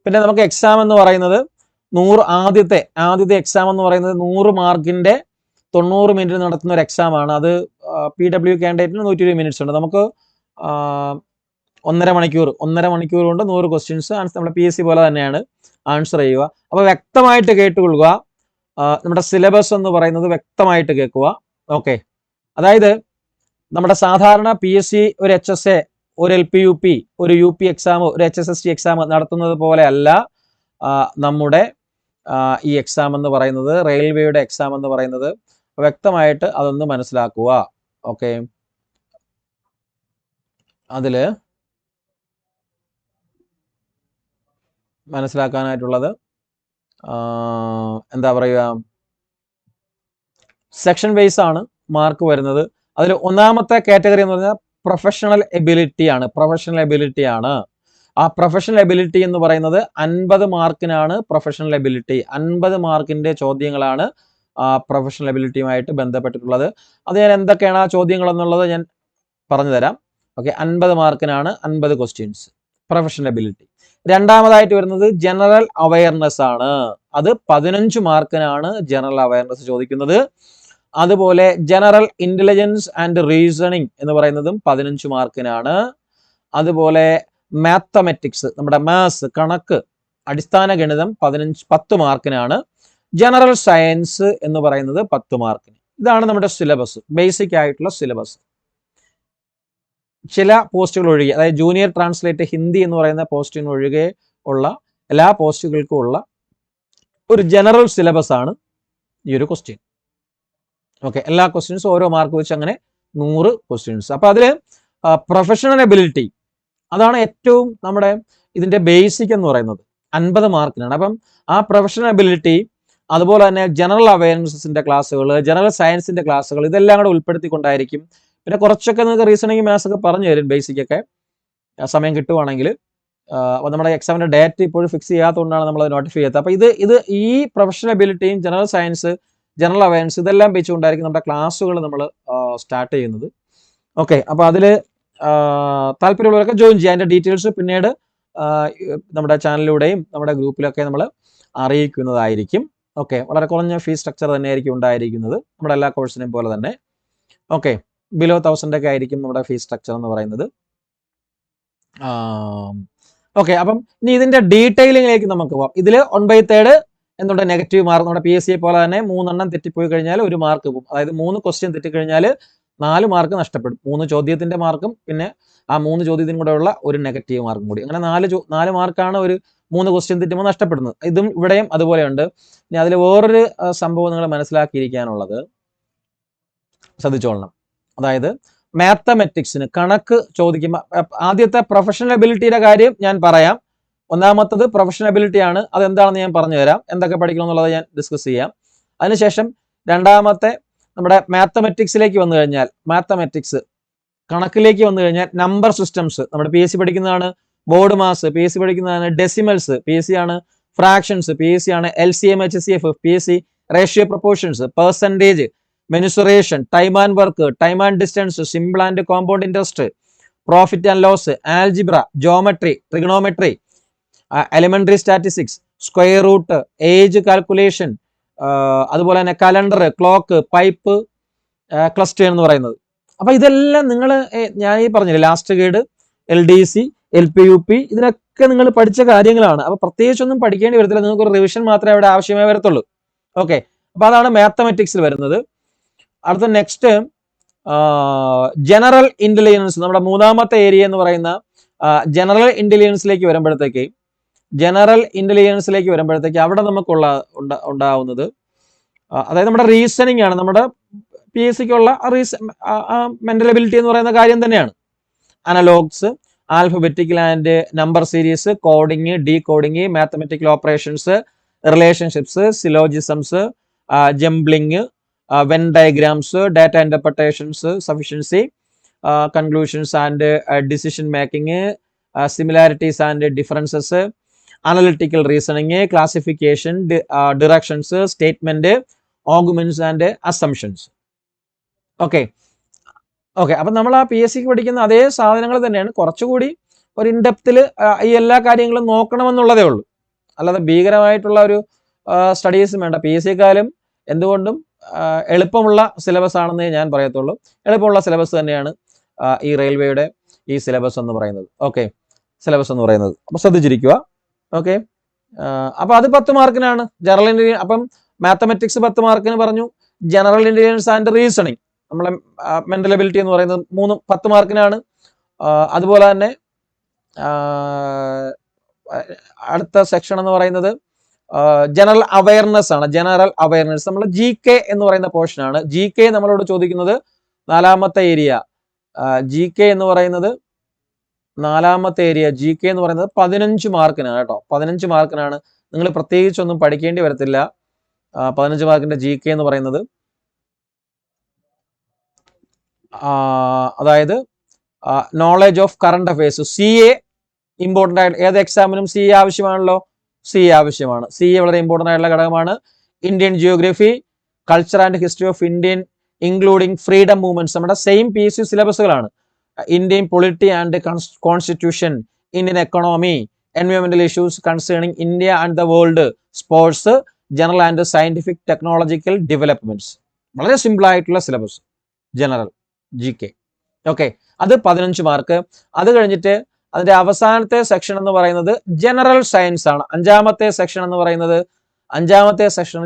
പിന്നെ നമുക്ക് എക്സാം എന്ന് പറയുന്നത് 100 ആദ്യത്തെ എക്സാം എന്ന് പറയുന്നത് 100 മാർക്കിൻ്റെ 90 മിനിറ്റ് നടത്തുന്ന ഒരു എക്സാം ആണ്. അത് PW കാൻഡിഡേറ്റിന് 120 മിനിറ്റ്സ് ഉണ്ട്. നമുക്ക് 1.5 മണിക്കൂർ കൊണ്ട് 100 ക്വസ്റ്റ്യൻസ് നമ്മുടെ PSC പോലെ തന്നെയാണ് ആൻസർ ചെയ്യുക. അപ്പോൾ വ്യക്തമായിട്ട് കേട്ടുകൊള്ളുക. നമ്മുടെ സിലബസ് എന്ന് പറയുന്നത് വ്യക്തമായിട്ട് കേൾക്കുക. ഓക്കെ അതായത് നമ്മുടെ സാധാരണ PSC ഒരു HSA, ഒരു LP-UP, ഒരു UP എക്സാം, ഒരു HSST എക്സാം നടത്തുന്നത് പോലെ അല്ല നമ്മുടെ ഈ എക്സാം എന്ന് പറയുന്നത്, റെയിൽവേയുടെ എക്സാം എന്ന് പറയുന്നത്. വ്യക്തമായിട്ട് അതൊന്ന് മനസ്സിലാക്കുക. ഓക്കെ അതിൽ മനസ്സിലാക്കാനായിട്ടുള്ളത് എന്താ പറയുക, സെക്ഷൻ വൈസ് ആണ് മാർക്ക് വരുന്നത്. അതിൽ ഒന്നാമത്തെ കാറ്റഗറി എന്ന് പറഞ്ഞാൽ പ്രൊഫഷണൽ എബിലിറ്റി ആണ്. ആ പ്രൊഫഷണൽ എബിലിറ്റി എന്ന് പറയുന്നത് 50 മാർക്കിനാണ്. പ്രൊഫഷണൽ എബിലിറ്റി 50 മാർക്കിന്റെ ചോദ്യങ്ങളാണ് പ്രൊഫഷണൽ എബിലിറ്റിയുമായിട്ട് ബന്ധപ്പെട്ടിട്ടുള്ളത്. അത് ഞാൻ എന്തൊക്കെയാണ് ആ ചോദ്യങ്ങൾ എന്നുള്ളത് ഞാൻ പറഞ്ഞു തരാം. Okay 50 മാർക്കിനാണ് 50 questions professional ability. രണ്ടാമതായിട്ട് വരുന്നത് ജനറൽ അവയർനെസ് ആണ്. അത് 15 മാർക്കിനാണ് ജനറൽ അവയർനെസ് ചോദിക്കുന്നത്. അതുപോലെ ജനറൽ ഇന്റലിജൻസ് ആൻഡ് റീസണിങ് എന്ന് പറയുന്നതും 15 മാർക്കിനാണ്. അതുപോലെ മാത്തമെറ്റിക്സ്, നമ്മുടെ മാത്സ്, കണക്ക്, അടിസ്ഥാന ഗണിതം 10 മാർക്കിനാണ്. ജനറൽ സയൻസ് എന്ന് പറയുന്നത് 10 മാർക്കിന്. ഇതാണ് നമ്മുടെ സിലബസ്, ബേസിക് ആയിട്ടുള്ള സിലബസ്. ചില പോസ്റ്റുകൾ ഒഴികെ, അതായത് ജൂനിയർ ട്രാൻസ്ലേറ്റ് ഹിന്ദി എന്ന് പറയുന്ന പോസ്റ്റിന് ഒഴികെ ഉള്ള എല്ലാ പോസ്റ്റുകൾക്കും ഉള്ള ഒരു ജനറൽ സിലബസ് ആണ് ഈ ഒരു ക്വസ്റ്റ്യൻ. ഓക്കെ എല്ലാ ക്വസ്റ്റ്യൻസും ഓരോ മാർക്ക് വെച്ച് അങ്ങനെ 100 ക്വസ്റ്റ്യൻസ്. അപ്പോൾ അതിൽ പ്രൊഫഷണൽ എബിലിറ്റി അതാണ് ഏറ്റവും നമ്മുടെ ഇതിൻ്റെ ബേസിക് എന്ന് പറയുന്നത് 50 മാർക്കിനാണ്. അപ്പം ആ പ്രൊഫഷണൽ എബിലിറ്റി, അതുപോലെ തന്നെ ജനറൽ അവയർനെസിൻ്റെ ക്ലാസ്സുകൾ, ജനറൽ സയൻസിൻ്റെ ക്ലാസ്സുകൾ, ഇതെല്ലാം കൂടെ ഉൾപ്പെടുത്തിക്കൊണ്ടായിരിക്കും. പിന്നെ കുറച്ചൊക്കെ നിങ്ങൾക്ക് റീസണിങ് മാത്സ് ഒക്കെ പറഞ്ഞു തരും, ബേസിക്കൊക്കെ സമയം കിട്ടുവാണെങ്കിൽ. അപ്പോൾ നമ്മുടെ എക്സാമിൻ്റെ ഡേറ്റ് ഇപ്പോഴും ഫിക്സ് ചെയ്യാത്തതുകൊണ്ടാണ് നമ്മൾ നോട്ടിഫൈ ചെയ്യാത്തത്. അപ്പോൾ ഇത് ഈ പ്രൊഫഷണൽ എബിലിറ്റിയും ജനറൽ സയൻസ്, ജനറൽ അവയർനെസ് ഇതെല്ലാം വെച്ചുകൊണ്ടായിരിക്കും നമ്മുടെ ക്ലാസ്സുകൾ നമ്മൾ സ്റ്റാർട്ട് ചെയ്യുന്നത്. ഓക്കെ അപ്പോൾ അതിൽ താല്പര്യമുള്ളവരൊക്കെ ജോയിൻ ചെയ്യുക. അതിൻ്റെ ഡീറ്റെയിൽസ് പിന്നീട് നമ്മുടെ ചാനലിലൂടെയും നമ്മുടെ ഗ്രൂപ്പിലൊക്കെ നമ്മൾ അറിയിക്കുന്നതായിരിക്കും. ഓക്കെ വളരെ കുറഞ്ഞ ഫീസ് സ്ട്രക്ചർ തന്നെയായിരിക്കും ഉണ്ടായിരിക്കുന്നത്, നമ്മുടെ എല്ലാ കോഴ്സിനെയും പോലെ തന്നെ. ഓക്കെ ബിലോ 1000 ഒക്കെ ആയിരിക്കും നമ്മുടെ ഫീസ് സ്ട്രക്ചർ എന്ന് പറയുന്നത്. ഓക്കെ അപ്പം ഇനി ഇതിൻ്റെ ഡീറ്റെയിലിങ്ങിലേക്ക് നമുക്ക് പോകാം. ഇതിൽ 1/3 എന്തുകൊണ്ട് നെഗറ്റീവ് മാർക്ക്, നമ്മുടെ PSC പോലെ തന്നെ 3 എണ്ണം തെറ്റിപ്പോയി കഴിഞ്ഞാൽ 1 മാർക്ക് പോകും. അതായത് 3 ക്വസ്റ്റ്യൻ തെറ്റിക്കഴിഞ്ഞാൽ 4 മാർക്ക് നഷ്ടപ്പെടും. 3 ചോദ്യത്തിൻ്റെ മാർക്കും പിന്നെ ആ 3 ചോദ്യത്തിനും കൂടെ ഉള്ള ഒരു നെഗറ്റീവ് മാർക്കും കൂടി. അങ്ങനെ 4 മാർക്കാണ് ഒരു 3 ക്വസ്റ്റ്യൻ തെറ്റുമ്പോൾ നഷ്ടപ്പെടുന്നത്. ഇതും ഇവിടെയും അതുപോലെയുണ്ട്. ഇനി അതിൽ വേറൊരു സംഭവം നിങ്ങൾ മനസ്സിലാക്കിയിരിക്കാനുള്ളത്, ശ്രദ്ധിച്ചോളണം. അതായത് മാത്തമെറ്റിക്സിന് കണക്ക് ചോദിക്കുമ്പോൾ ആദ്യത്തെ പ്രൊഫഷണൽ എബിലിറ്റിയുടെ കാര്യം ഞാൻ പറയാം. ഒന്നാമത്തത് പ്രൊഫഷണൽ എബിലിറ്റി ആണ്. അതെന്താണെന്ന് ഞാൻ പറഞ്ഞു തരാം. എന്തൊക്കെ പഠിക്കണം എന്നുള്ളത് ഞാൻ ഡിസ്കസ് ചെയ്യാം. അതിനുശേഷം രണ്ടാമത്തെ നമ്മുടെ മാത്തമെറ്റിക്സിലേക്ക് വന്നു കഴിഞ്ഞാൽ കണക്കിലേക്ക് വന്നു കഴിഞ്ഞാൽ നമ്പർ സിസ്റ്റംസ് നമ്മുടെ PSC പഠിക്കുന്നതാണ്. ബോർഡ് മാസ് PSC പഠിക്കുന്നതാണ്. ഡെസിമൽസ് PSC ആണ്. ഫ്രാക്ഷൻസ് PSC ആണ്. LCM HCF PSC. Ratio proportions, percentage, mensuration, time and work, time and distance, simple and compound interest, profit and loss, algebra, geometry, trigonometry, elementary statistics, square root, age calculation, അതുപോലെ തന്നെ കലണ്ടർ, ക്ലോക്ക്, പൈപ്പ്, ക്ലസ്റ്റർ എന്ന് പറയുന്നത്. അപ്പൊ ഇതെല്ലാം നിങ്ങൾ ഞാൻ ഈ പറഞ്ഞില്ലേ last guide, LDC, LP UP ഇതിനൊക്കെ നിങ്ങൾ പഠിച്ച കാര്യങ്ങളാണ്. അപ്പൊ പ്രത്യേകിച്ചൊന്നും പഠിക്കേണ്ടി വരത്തില്ല, നിങ്ങൾക്ക് ഒരു റിവിഷൻ മാത്രമേ അവിടെ ആവശ്യമേ വരത്തുള്ളൂ. ഓക്കെ, അപ്പൊ അതാണ് മാത്തമെറ്റിക്സിൽ വരുന്നത്. അടുത്ത നെക്സ്റ്റ് ജനറൽ ഇന്റലിജൻസ്, നമ്മുടെ മൂന്നാമത്തെ ഏരിയ എന്ന് പറയുന്ന ജനറൽ ഇന്റലിജൻസിലേക്ക് വരുമ്പോഴത്തേക്ക് അവിടെ നമുക്കുള്ള ഉണ്ടാവുന്നത് അതായത് നമ്മുടെ റീസണിങ് ആണ്. നമ്മുടെ PSCക്കുള്ള മെന്റൽ എബിലിറ്റി എന്ന് പറയുന്ന കാര്യം തന്നെയാണ്. Analogues, alphabetical and number series, coding, decoding, mathematical operations, relationships, syllogisms, jumbling, Venn diagrams, data interpretations, sufficiency, conclusions and decision making, similarities and differences, analytical reasoning, classification, directions, statement, arguments and assumptions. Okay, അപ്പൊ നമ്മൾ ആ PSCക്ക് പഠിക്കുന്ന അതേ സാധനങ്ങൾ തന്നെയാണ്, കുറച്ചുകൂടി ഒരു ഇൻഡെപ്തിൽ ഈ എല്ലാ കാര്യങ്ങളും നോക്കണമെന്നുള്ളതേ ഉള്ളൂ. അല്ലാതെ ഭീകരമായിട്ടുള്ള ഒരു സ്റ്റഡീസും വേണ്ട. PSCക്കാലും എന്തുകൊണ്ടും എളുപ്പമുള്ള സിലബസ് ആണെന്നേ ഞാൻ പറയത്തുള്ളൂ. എളുപ്പമുള്ള സിലബസ് തന്നെയാണ് ഈ റെയിൽവേയുടെ ഈ സിലബസ് എന്ന് പറയുന്നത്. ഓക്കെ, സിലബസ് എന്ന് പറയുന്നത് അപ്പൊ ശ്രദ്ധിച്ചിരിക്കുക. ഓക്കെ, അപ്പൊ അത് 10 മാർക്കിനാണ് ജനറൽ ഇന്റലിജൻസ്. അപ്പം മാത്തമെറ്റിക്സ് 10 മാർക്കിന് പറഞ്ഞു. ജനറൽ ഇന്റലിജൻസ് ആൻഡ് റീസണിങ്, നമ്മളെ മെന്റൽ എബിലിറ്റി എന്ന് പറയുന്നത് 10 മാർക്കിനാണ്. അതുപോലെ തന്നെ അടുത്ത സെക്ഷൻ എന്ന് പറയുന്നത് ജനറൽ അവയർനെസ് ആണ്. ജനറൽ അവയർനെസ് നമ്മൾ GK എന്ന് പറയുന്ന പോർഷൻ ആണ്. GK നമ്മളോട് ചോദിക്കുന്നത് 4ാമത്തെ ഏരിയ. GK എന്ന് പറയുന്നത് 4ാമത്തെ ഏരിയ. GK എന്ന് പറയുന്നത് 15 മാർക്കിനാണ് കേട്ടോ. 15 മാർക്കിനാണ്. നിങ്ങൾ പ്രത്യേകിച്ചൊന്നും പഠിക്കേണ്ടി വരത്തില്ല. 15 മാർക്കിന്റെ GK എന്ന് പറയുന്നത് അതായത് knowledge of current affairs. CA important ആയിട്ട് ഏത് എക്സാമിനും CA ആവശ്യമാണല്ലോ. CA ആവശ്യമാണ്. CA വളരെ ഇമ്പോർട്ടൻ്റ് ആയിട്ടുള്ള ഘടകമാണ്. Indian geography, culture and history of Indian including freedom movements നമ്മുടെ സെയിം PSC സിലബസുകളാണ്. Indian polity and constitution, Indian economy, എൻവയോൺമെന്റൽ issues concerning India and the world, sports, general and scientific technological developments. വളരെ സിമ്പിൾ ആയിട്ടുള്ള സിലബസ് ജനറൽ GK. ഓക്കെ, അത് 15 മാർക്ക്. അത് കഴിഞ്ഞിട്ട് അതിന്റെ അവസാനത്തെ സെക്ഷൻ എന്ന് പറയുന്നത് ജനറൽ സയൻസ് ആണ്. 5ാമത്തെ സെക്ഷൻ എന്ന് പറയുന്നത്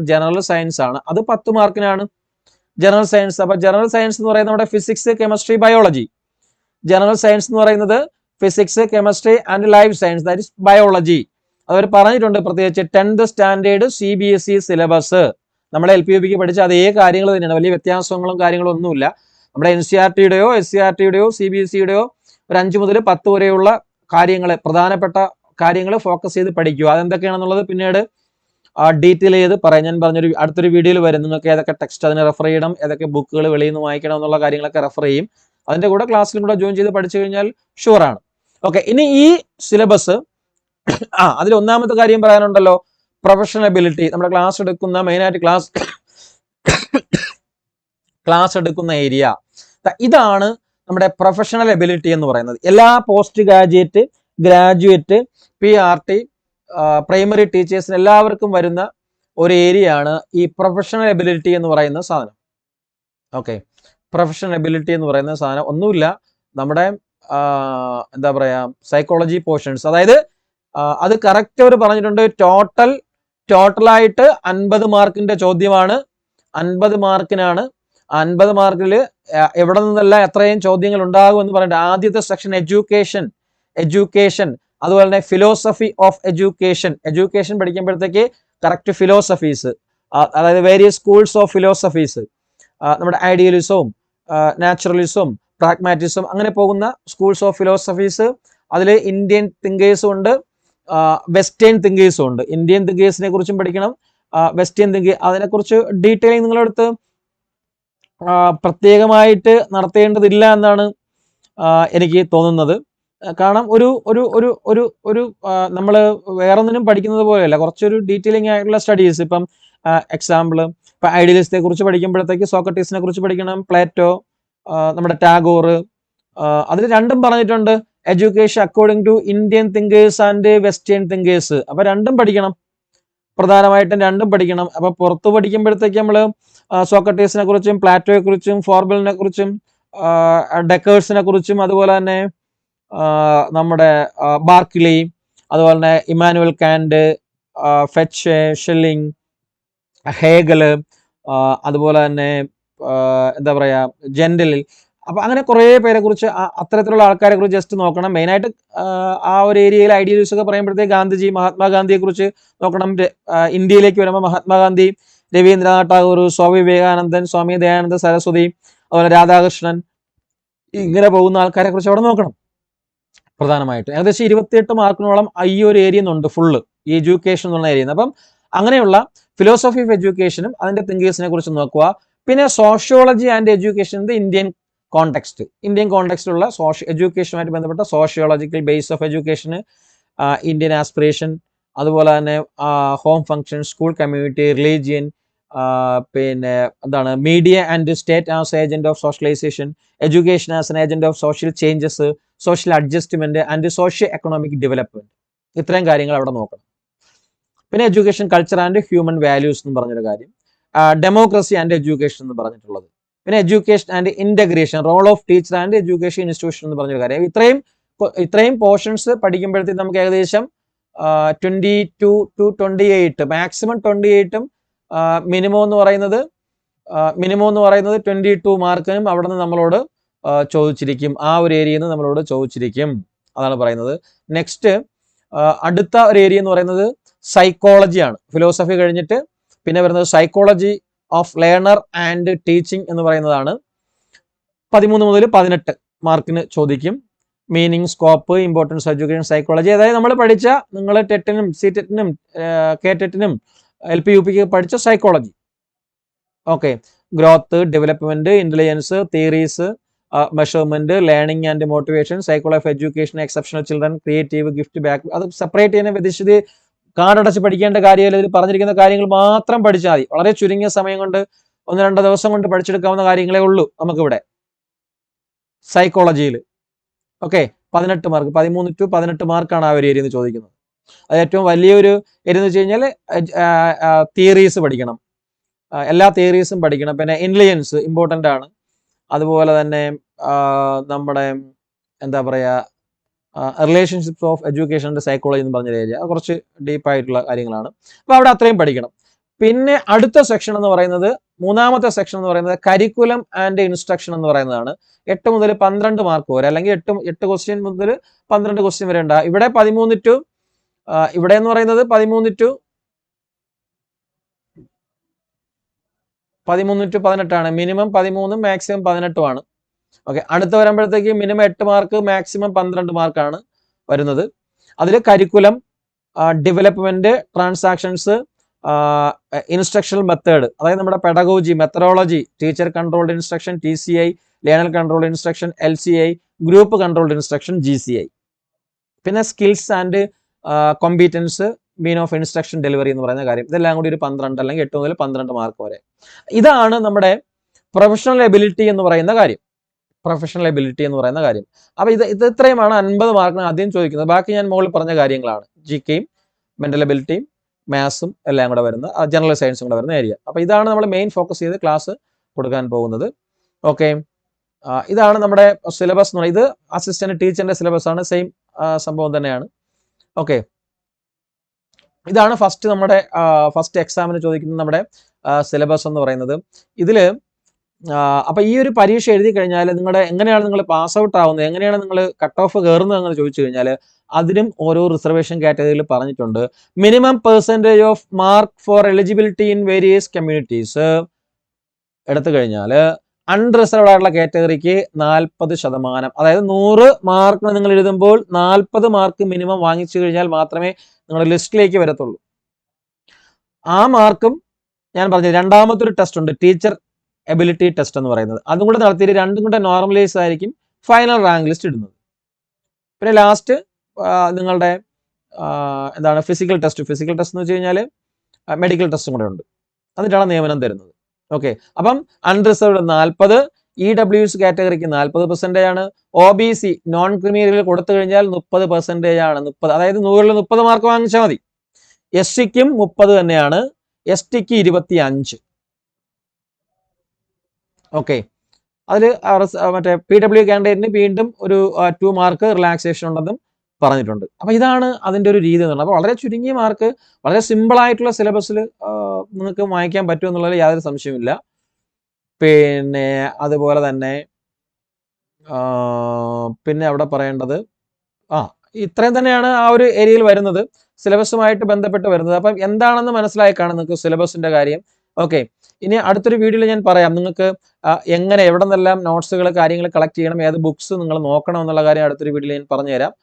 ജനറൽ സയൻസ് ആണ്. അത് 10 മാർക്കിനാണ് ജനറൽ സയൻസ്. അപ്പൊ ജനറൽ സയൻസ് എന്ന് പറയുന്നത് നമ്മുടെ physics, chemistry, biology. General science എന്ന് പറയുന്നത് physics, chemistry and life science, that is biology. അവർ പറഞ്ഞിട്ടുണ്ട് പ്രത്യേകിച്ച് 10th സ്റ്റാൻഡേർഡ് CBSE സിലബസ് നമ്മുടെ LP UPക്ക് പഠിച്ച അതേ കാര്യങ്ങൾ തന്നെയാണ്. വലിയ വ്യത്യാസങ്ങളും കാര്യങ്ങളും ഒന്നുമില്ല. നമ്മുടെ NCERTയുടെയോ SCERTയുടെയോ CBSEയുടെയോ ഒരു 5 മുതൽ 10 വരെയുള്ള കാര്യങ്ങൾ, പ്രധാനപ്പെട്ട കാര്യങ്ങൾ ഫോക്കസ് ചെയ്ത് പഠിക്കുക. അതെന്തൊക്കെയാണെന്നുള്ളത് പിന്നീട് ഡീറ്റെയിൽ ചെയ്ത് പറയാം. ഞാൻ പറഞ്ഞൊരു അടുത്തൊരു വീഡിയോയിൽ വരും. നിങ്ങൾക്ക് ഏതൊക്കെ ടെക്സ്റ്റ് അതിന് റെഫർ ചെയ്യണം, ഏതൊക്കെ ബുക്കുകൾ വെളിയിൽ നിന്ന് വായിക്കണം എന്നുള്ള കാര്യങ്ങളൊക്കെ റെഫർ ചെയ്യും. അതിന്റെ കൂടെ ക്ലാസ്സിലും കൂടെ ജോയിൻ ചെയ്ത് പഠിച്ചു കഴിഞ്ഞാൽ ഷുവറാണ്. ഓക്കെ, ഇനി ഈ സിലബസ് അതിൽ 1ാമത്തെ കാര്യം പറയാനുണ്ടല്ലോ, പ്രൊഫഷണൽ എബിലിറ്റി. നമ്മുടെ ക്ലാസ് എടുക്കുന്ന മെയിനായിട്ട് ക്ലാസ് എടുക്കുന്ന ഏരിയ ഇതാണ് നമ്മുടെ പ്രൊഫഷണൽ എബിലിറ്റി എന്ന് പറയുന്നത്. എല്ലാ പോസ്റ്റ് ഗ്രാജുവേറ്റ്, PRT, പ്രൈമറി ടീച്ചേഴ്സിന് എല്ലാവർക്കും വരുന്ന ഒരു ഏരിയ ആണ് ഈ പ്രൊഫഷണൽ എബിലിറ്റി എന്ന് പറയുന്ന സാധനം. ഓക്കെ, പ്രൊഫഷണൽ എബിലിറ്റി എന്ന് പറയുന്ന സാധനം ഒന്നുമില്ല, നമ്മുടെ എന്താ പറയാ സൈക്കോളജി പോർഷൻസ്. അതായത് അത് കറക്റ്റ് അവർ പറഞ്ഞിട്ടുണ്ട്. ടോട്ടലായിട്ട് 50 മാർക്കിന്റെ ചോദ്യമാണ്. 50 മാർക്കിനാണ്. 50 മാർക്കിൽ എവിടെ നിന്നെല്ലാം എത്രയും ചോദ്യങ്ങൾ ഉണ്ടാകും എന്ന് പറഞ്ഞിട്ട് ആദ്യത്തെ സെക്ഷൻ എഡ്യൂക്കേഷൻ, അതുപോലെ തന്നെ ഫിലോസഫി ഓഫ് എഡ്യൂക്കേഷൻ പഠിക്കുമ്പോഴത്തേക്ക് കറക്റ്റ് ഫിലോസഫീസ്, അതായത് വേരിയസ് സ്കൂൾസ് ഓഫ് ഫിലോസഫീസ്, നമ്മുടെ ഐഡിയലിസവും നാച്ചുറലിസവും പ്രാഗ്മാറ്റിസം അങ്ങനെ പോകുന്ന സ്കൂൾസ് ഓഫ് ഫിലോസഫീസ്. അതിൽ ഇന്ത്യൻ തിങ്കേഴ്സും ഉണ്ട്, വെസ്റ്റേൺ തിങ്കേഴ്സും ഉണ്ട്. ഇന്ത്യൻ തിങ്കേഴ്സിനെ കുറിച്ചും പഠിക്കണം, വെസ്റ്റേൺ തിങ്കേഴ്സ് അതിനെക്കുറിച്ച് ഡീറ്റെയിലിംഗ് നിങ്ങളെടുത്ത് പ്രത്യേകമായിട്ട് നടത്തേണ്ടതില്ല എന്നാണ് എനിക്ക് തോന്നുന്നത്. കാരണം ഒരു ഒരു ഒരു ഒരു ഒരു നമ്മൾ വേറൊന്നിനും പഠിക്കുന്നത് പോലെയല്ല, കുറച്ചൊരു ഡീറ്റെയിലിംഗ് ആയിട്ടുള്ള സ്റ്റഡീസ്. ഇപ്പം എക്സാമ്പിൾ, ഇപ്പം ഐഡിയലിസത്തെ കുറിച്ച് പഠിക്കുമ്പോഴത്തേക്ക് സോക്രട്ടീസിനെ കുറിച്ച് പഠിക്കണം, പ്ലേറ്റോ, നമ്മുടെ ടാഗോർ, അതിൽ രണ്ടും പറഞ്ഞിട്ടുണ്ട് education according to Indian thinkers and western thinkers. അപ്പൊ രണ്ടും പഠിക്കണം, പ്രധാനമായിട്ടും രണ്ടും പഠിക്കണം. അപ്പൊ പുറത്ത് പഠിക്കുമ്പോഴത്തേക്ക് നമ്മൾ സോക്രട്ടീസിനെ കുറിച്ചും പ്ലാറ്റോയെ കുറിച്ചും ഫോർബലിനെ കുറിച്ചും ഡെക്കേഴ്സിനെ കുറിച്ചും അതുപോലെ തന്നെ നമ്മുടെ ബാർക്ലി, അതുപോലെ തന്നെ ഇമാനുവൽ കാന്റ്, ഫെച്ച്, ഷെല്ലിംഗ്, ഹേഗല്, അതുപോലെ തന്നെ എന്താ പറയാ ജെൻഡലിൽ. അപ്പൊ അങ്ങനെ കുറെ പേരെ കുറിച്ച് അത്തരത്തിലുള്ള ആൾക്കാരെ കുറിച്ച് ജസ്റ്റ് നോക്കണം. മെയിനായിട്ട് ആ ഒരു ഏരിയയിൽ ഐഡിയലിസ്റ്റ് ഒക്കെ പറയുമ്പോഴത്തേക്ക് ഗാന്ധിജി, മഹാത്മാഗാന്ധിയെ കുറിച്ച് നോക്കണം. ഇന്ത്യയിലേക്ക് വരുമ്പോൾ മഹാത്മാഗാന്ധി, രവീന്ദ്രനാഥ് ടാഗോർ, സ്വാമി വിവേകാനന്ദൻ, സ്വാമി ദയാനന്ദ സരസ്വതി, അതുപോലെ രാധാകൃഷ്ണൻ, ഇങ്ങനെ പോകുന്ന ആൾക്കാരെ കുറിച്ച് അവിടെ നോക്കണം പ്രധാനമായിട്ട്. ഏകദേശം 28 മാർക്കിനോളം ഈ ഒരു ഏരിയ ഉണ്ട് ഫുള്ള്, ഈ എഡ്യൂക്കേഷൻ എന്നുള്ള ഏരിയ. അപ്പം അങ്ങനെയുള്ള ഫിലോസഫി ഓഫ് എഡ്യൂക്കേഷനും അതിന്റെ തിങ്കേഴ്സിനെ കുറിച്ച് നോക്കുക. പിന്നെ sociology and education in the Indian context, Indian കോണ്ടെക്സ്റ്റിലുള്ള എഡ്യൂക്കേഷനുമായിട്ട് ബന്ധപ്പെട്ട സോഷ്യോളജിക്കൽ ബേസ് ഓഫ് എഡ്യൂക്കേഷന്, ഇന്ത്യൻ ആസ്പിറേഷൻ, അതുപോലെ തന്നെ home function, school community, religion, പിന്നെ എന്താണ് media and state as agent of socialisation, education as an agent of social changes, social adjustment and socio economic development. ഇത്രയും കാര്യങ്ങൾ അവിടെ നോക്കണം. പിന്നെ education culture and human values എന്ന് പറഞ്ഞൊരു കാര്യം, ഡെമോക്രസി ആൻഡ് എഡ്യൂക്കേഷൻ എന്ന് പറഞ്ഞിട്ടുള്ളത്, പിന്നെ education and integration, role of teacher and education institution എന്ന് പറഞ്ഞൊരു കാര്യം. ഇത്രയും പോർഷൻസ് പഠിക്കുമ്പോഴത്തേക്ക് നമുക്ക് ഏകദേശം 22 to 28, മാക്സിമം 28ഉം മിനിമം എന്ന് പറയുന്നത് 22 മാർക്കിനും അവിടെ നിന്ന് നമ്മളോട് ചോദിച്ചിരിക്കും, ആ ഒരു ഏരിയയിൽ നിന്ന് നമ്മളോട് ചോദിച്ചിരിക്കും, അതാണ് പറയുന്നത്. നെക്സ്റ്റ് അടുത്ത ഒരു ഏരിയ എന്ന് പറയുന്നത് സൈക്കോളജിയാണ്. ഫിലോസഫി കഴിഞ്ഞിട്ട് പിന്നെ വരുന്നത് psychology of learner and teaching എന്ന് പറയുന്നതാണ്. 13 മുതൽ 18 മാർക്കിന് ചോദിക്കും. Meaning, scope, importance education, psychology. അതായത് നമ്മൾ പഠിച്ച, നിങ്ങൾ ടെറ്റിനും CTET-നും KTET-നും LP-UP പഠിച്ച psychology. Okay, growth, development, intelligence, theories, measurement, learning and motivation, psychology of education, exceptional children, creative, gift, back. അത് സെപ്പറേറ്റ് ചെയ്യുന്ന വ്യതിശിതി കാടടച്ച് പഠിക്കേണ്ട കാര്യമല്ല. ഇതിൽ പറഞ്ഞിരിക്കുന്ന കാര്യങ്ങൾ മാത്രം പഠിച്ചാൽ മതി. വളരെ ചുരുങ്ങിയ സമയം കൊണ്ട് 1-2 ദിവസം കൊണ്ട് പഠിച്ചെടുക്കാവുന്ന കാര്യങ്ങളേ ഉള്ളൂ നമുക്കിവിടെ സൈക്കോളജിയിൽ. ഓക്കെ, 18 മാർക്ക്, 13 to 18 മാർക്കാണ് ആ ഒരു ഏരിയ ചോദിക്കുന്നത്. അത് ഏറ്റവും വലിയൊരു ഏരിയ എന്ന് വെച്ച് കഴിഞ്ഞാൽ തിയറീസ് പഠിക്കണം, എല്ലാ തിയറീസും പഠിക്കണം. പിന്നെ ഇന്റലിജൻസ് ഇമ്പോർട്ടൻ്റ് ആണ്. അതുപോലെ തന്നെ നമ്മുടെ എന്താ പറയുക, relationships of education and psychology എന്ന് പറഞ്ഞ ഏരിയ കുറച്ച് ഡീപ്പായിട്ടുള്ള കാര്യങ്ങളാണ്. അപ്പോൾ അവിടെ അത്രയും പഠിക്കണം. പിന്നെ അടുത്ത സെക്ഷൻ എന്ന് പറയുന്നത്, മൂന്നാമത്തെ സെക്ഷൻ എന്ന് പറയുന്നത് കരിക്കുലം ആൻഡ് ഇൻസ്ട്രക്ഷൻ എന്ന് പറയുന്നതാണ്. 8 മുതൽ 12 മാർക്ക് വരെ, അല്ലെങ്കിൽ 8 ക്വസ്റ്റ്യൻ മുതൽ 12 ക്വസ്റ്റ്യൻ വരെ ഉണ്ട്. ഇവിടെ 13 to ഇവിടെ എന്ന് പറയുന്നത് 13 to 18 ആണ്. മിനിമം 13, മാക്സിമം 18 ആണ്. ഓക്കെ, അടുത്ത് വരുമ്പോഴത്തേക്ക് മിനിമം 8 മാർക്ക്, മാക്സിമം 12 മാർക്കാണ് വരുന്നത്. അതിൽ curriculum, development, transactions, instructional method, അതായത് നമ്മുടെ pedagogy, methodology, teacher controlled instruction TCI, learner controlled instruction LCI, group controlled instruction GCI. പിന്നെ skills and competence, mean of instruction delivery എന്ന് പറയുന്ന കാര്യം. ഇതെല്ലാം കൂടി ഒരു 12 അല്ലെങ്കിൽ 8 മുതൽ 12 മാർക്ക് വരെ. ഇതാണ് നമ്മുടെ പ്രൊഫഷണൽ എബിലിറ്റി എന്ന് പറയുന്ന കാര്യം. അപ്പൊ ഇത് ഇത്രയുമാണ് 50 മാർക്കിന് ആദ്യം ചോദിക്കുന്നത്. ബാക്കി ഞാൻ മുകളിൽ പറഞ്ഞ കാര്യങ്ങളാണ്. GKയും മെന്റൽ എബിലിറ്റിയും മാത്സും എല്ലാം കൂടെ വരുന്ന, ജനറൽ സയൻസും കൂടെ വരുന്ന ഏരിയ. അപ്പൊ ഇതാണ് നമ്മൾ മെയിൻ ഫോക്കസ് ചെയ്ത് ക്ലാസ് കൊടുക്കാൻ പോകുന്നത്. ഓക്കെ, ഇതാണ് നമ്മുടെ സിലബസ് എന്ന് പറയുന്നത്. ഇത് അസിസ്റ്റന്റ് ടീച്ചറിന്റെ സിലബസ് ആണ്, സെയിം സംഭവം തന്നെയാണ്. ഓക്കെ, ഇതാണ് നമ്മുടെ ഫസ്റ്റ് എക്സാമിന് ചോദിക്കുന്ന നമ്മുടെ സിലബസ് എന്ന് പറയുന്നത്. ഇതില് അപ്പൊ ഈ ഒരു പരീക്ഷ എഴുതി കഴിഞ്ഞാൽ എങ്ങനെയാണ് നിങ്ങൾ പാസ് ഔട്ട് ആവുന്നത്, എങ്ങനെയാണ് നിങ്ങൾ കട്ട് ഓഫ് കയറുന്നത് എന്ന് ചോദിച്ചു കഴിഞ്ഞാൽ അതിനും ഓരോ റിസർവേഷൻ കാറ്റഗറിയിൽ പറഞ്ഞിട്ടുണ്ട്. Minimum percentage off mark four eligibility in various communities എടുത്തു കഴിഞ്ഞാൽ അൺറിസർവ്ഡ് ആയിട്ടുള്ള കാറ്റഗറിക്ക് 40%, അതായത് 100 മാർക്കിന് നിങ്ങൾ എഴുതുമ്പോൾ 40 മാർക്ക് മിനിമം വാങ്ങിച്ചു കഴിഞ്ഞാൽ മാത്രമേ നിങ്ങളുടെ ലിസ്റ്റിലേക്ക് വരത്തുള്ളൂ. ആ മാർക്കും ഞാൻ പറഞ്ഞു. രണ്ടാമത്തെ ഒരു ടെസ്റ്റ് ഉണ്ട്, ടീച്ചർ എബിലിറ്റി ടെസ്റ്റ് എന്ന് പറയുന്നത്. അതും കൂടെ നടത്തിയിട്ട് രണ്ടും കൂടെ നോർമലൈസ് ആയിരിക്കും ഫൈനൽ റാങ്ക് ലിസ്റ്റ് ഇടുന്നത്. പിന്നെ ലാസ്റ്റ് നിങ്ങളുടെ എന്താണ് ഫിസിക്കൽ ടെസ്റ്റ് എന്ന് വെച്ച് കഴിഞ്ഞാൽ മെഡിക്കൽ ടെസ്റ്റും കൂടെ ഉണ്ട്. എന്നിട്ടാണ് നിയമനം തരുന്നത്. ഓക്കെ, അപ്പം അൺറിസർവ്ഡ് 40, EWS കാറ്റഗറിക്ക് 40% ആണ്. OBC നോൺ ക്രിമിനൽ കൊടുത്തു കഴിഞ്ഞാൽ 30% ആണ്. 30, അതായത് 100-ൽ 30 മാർക്ക് വാങ്ങിച്ചാൽ മതി. SCക്കും 30 തന്നെയാണ്, STക്ക് 25. ഓക്കെ, അതിൽ മറ്റേ PW കാൻഡിഡേറ്റിന് വീണ്ടും ഒരു 2 മാർക്ക് റിലാക്സേഷൻ ഉണ്ടെന്നും പറഞ്ഞിട്ടുണ്ട്. അപ്പോൾ ഇതാണ് അതിൻ്റെ ഒരു രീതി എന്ന് പറഞ്ഞാൽ. അപ്പോൾ വളരെ ചുരുങ്ങിയ മാർക്ക്, വളരെ സിമ്പിൾ ആയിട്ടുള്ള സിലബസിൽ നിങ്ങൾക്ക് വായിക്കാൻ പറ്റും എന്നുള്ളതിൽ യാതൊരു സംശയമില്ല. പിന്നെ അതുപോലെ തന്നെ പിന്നെ അവിടെ പറയേണ്ടത് ഇത്രയും തന്നെയാണ് ആ ഒരു ഏരിയയിൽ വരുന്നത്, സിലബസുമായിട്ട് ബന്ധപ്പെട്ട് വരുന്നത്. അപ്പം എന്താണെന്ന് മനസ്സിലായി കാണും നിങ്ങൾക്ക് സിലബസിൻ്റെ കാര്യം. ഓക്കെ, ഇനി അടുത്തൊരു വീഡിയോയിൽ ഞാൻ പറയാം നിങ്ങൾക്ക് എങ്ങനെ എവിടെ നിന്നെല്ലാം നോട്ട്സുകൾ കാര്യങ്ങൾ കളക്ട് ചെയ്യണം, ഏത് ബുക്സ് നിങ്ങൾ നോക്കണം എന്നുള്ള കാര്യം അടുത്തൊരു വീഡിയോയിൽ ഞാൻ പറഞ്ഞുതരാം.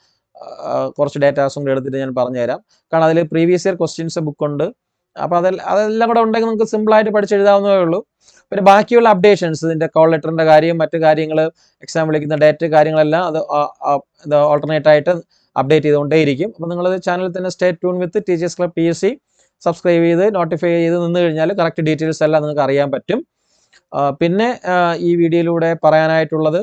കുറച്ച് ഡേറ്റാസും കൂടെ എടുത്തിട്ട് ഞാൻ പറഞ്ഞുതരാം. കാരണം അതിൽ പ്രീവിയസ് ഇയർ ക്വസ്റ്റ്യൻസ് ബുക്കുണ്ട്. അപ്പോൾ അതെല്ലാം കൂടെ ഉണ്ടെങ്കിൽ നിങ്ങൾക്ക് സിമ്പിളായിട്ട് പഠിച്ചെഴുതാവുന്നതേ ഉള്ളൂ. പിന്നെ ബാക്കിയുള്ള അപ്ഡേഷൻസ്, ഇതിൻ്റെ കോൾ ലെറ്ററിൻ്റെ കാര്യം, മറ്റു കാര്യങ്ങൾ, എക്സാം വിളിക്കുന്ന ഡേറ്റ് കാര്യങ്ങളെല്ലാം അത് ഓൾട്ടർനേറ്റ് ആയിട്ട് അപ്ഡേറ്റ് ചെയ്തുകൊണ്ടേയിരിക്കും. അപ്പോൾ നിങ്ങളത് ചാനലിൽ തന്നെ സ്റ്റേ ട്യൂൺ വിത്ത് ടീച്ചേഴ്സ് ക്ലബ് PSC സബ്സ്ക്രൈബ് ചെയ്ത് നോട്ടിഫൈ ചെയ്ത് നിന്ന് കഴിഞ്ഞാൽ കറക്റ്റ് ഡീറ്റെയിൽസ് എല്ലാം നിങ്ങൾക്ക് അറിയാൻ പറ്റും. പിന്നെ ഈ വീഡിയോയിലൂടെ പറയാനായിട്ടുള്ളത്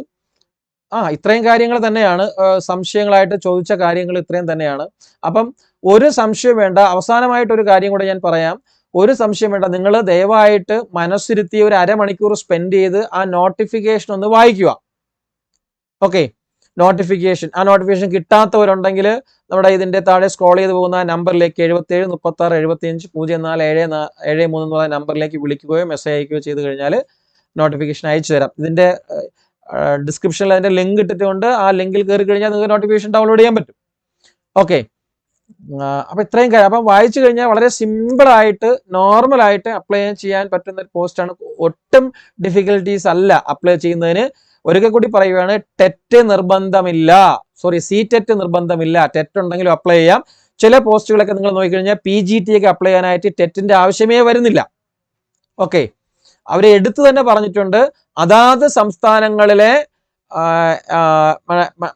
ഇത്രയും കാര്യങ്ങൾ തന്നെയാണ്. സംശയങ്ങളായിട്ട് ചോദിച്ച കാര്യങ്ങൾ ഇത്രയും തന്നെയാണ്. അപ്പം ഒരു സംശയം വേണ്ട. അവസാനമായിട്ടൊരു കാര്യം കൂടെ ഞാൻ പറയാം. ഒരു സംശയം വേണ്ട, നിങ്ങൾ ദയവായിട്ട് മനസ്സിരുത്തി ഒരു അരമണിക്കൂർ സ്പെൻഡ് ചെയ്ത് ആ നോട്ടിഫിക്കേഷൻ ഒന്ന് വായിക്കുക. ഓക്കെ, നോട്ടിഫിക്കേഷൻ കിട്ടാത്തവരുണ്ടെങ്കിൽ നമ്മുടെ ഇതിൻ്റെ താഴെ സ്ക്രോൾ ചെയ്ത് പോകുന്ന നമ്പറിലേക്ക് 77 36 75 04 73 എന്നുള്ള നമ്പറിലേക്ക് വിളിക്കുകയോ മെസ്സേജ് അയക്കുകയോ ചെയ്ത് കഴിഞ്ഞാൽ നോട്ടിഫിക്കേഷൻ അയച്ചു തരാം. ഇതിൻ്റെ ഡിസ്ക്രിപ്ഷനിൽ അതിൻ്റെ ലിങ്ക് ഇട്ടിട്ടുണ്ട്. ആ ലിങ്കിൽ കയറി കഴിഞ്ഞാൽ നിങ്ങൾക്ക് നോട്ടിഫിക്കേഷൻ ഡൗൺലോഡ് ചെയ്യാൻ പറ്റും. ഓക്കെ, അപ്പോൾ ഇത്രയും കാര്യം. അപ്പം വായിച്ചു കഴിഞ്ഞാൽ വളരെ സിമ്പിളായിട്ട് നോർമലായിട്ട് അപ്ലൈ ചെയ്യാൻ പറ്റുന്ന ഒരു പോസ്റ്റാണ്. ഒട്ടും ഡിഫിക്കൽട്ടീസ് അല്ല അപ്ലൈ ചെയ്യുന്നതിന്. ഒരിക്കൽ കൂടി പറയുകയാണ്, ടെറ്റ് നിർബന്ധമില്ല, CTET നിർബന്ധമില്ല. ടെറ്റ് ഉണ്ടെങ്കിലും അപ്ലൈ ചെയ്യാം. ചില പോസ്റ്റുകളൊക്കെ നിങ്ങൾ നോക്കിക്കഴിഞ്ഞാൽ PGT ഒക്കെ അപ്ലൈ ചെയ്യാനായിട്ട് ടെറ്റിൻ്റെ ആവശ്യമേ വരുന്നില്ല. ഓക്കെ, അവർ എടുത്തു തന്നെ പറഞ്ഞിട്ടുണ്ട്, അതാത് സംസ്ഥാനങ്ങളിലെ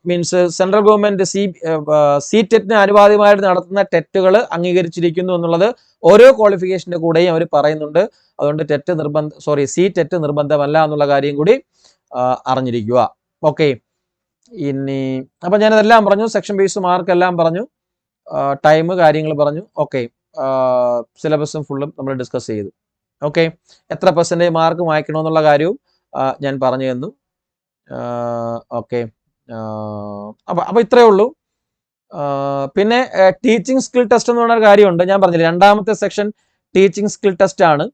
മീൻസ് സെൻട്രൽ ഗവൺമെന്റ് CTET അനുവാദികമായിട്ട് നടത്തുന്ന ടെറ്റുകൾ അംഗീകരിച്ചിരിക്കുന്നു എന്നുള്ളത് ഓരോ ക്വാളിഫിക്കേഷന്റെ കൂടെയും അവർ പറയുന്നുണ്ട്. അതുകൊണ്ട് CTET നിർബന്ധമല്ല എന്നുള്ള കാര്യം കൂടി അറിഞ്ഞിരിക്കുക. ഓക്കെ, ഇനി അപ്പം ഞാനതെല്ലാം പറഞ്ഞു, സെക്ഷൻ ബേസ് മാർക്ക് എല്ലാം പറഞ്ഞു, ടൈം കാര്യങ്ങൾ പറഞ്ഞു. ഓക്കെ, സിലബസും ഫുള്ളും നമ്മൾ ഡിസ്കസ് ചെയ്തു. ഓക്കെ, എത്ര % മാർക്ക് വായിക്കണമെന്നുള്ള കാര്യവും ഞാൻ പറഞ്ഞു തന്നു. ഓക്കെ, അപ്പോൾ ഇത്രയേ ഉള്ളൂ. പിന്നെ ടീച്ചിങ് സ്കിൽ ടെസ്റ്റ് എന്ന് പറയുന്ന കാര്യമുണ്ട്. ഞാൻ പറഞ്ഞില്ല, രണ്ടാമത്തെ സെക്ഷൻ ടീച്ചിങ് സ്കിൽ ടെസ്റ്റ് ആണ്.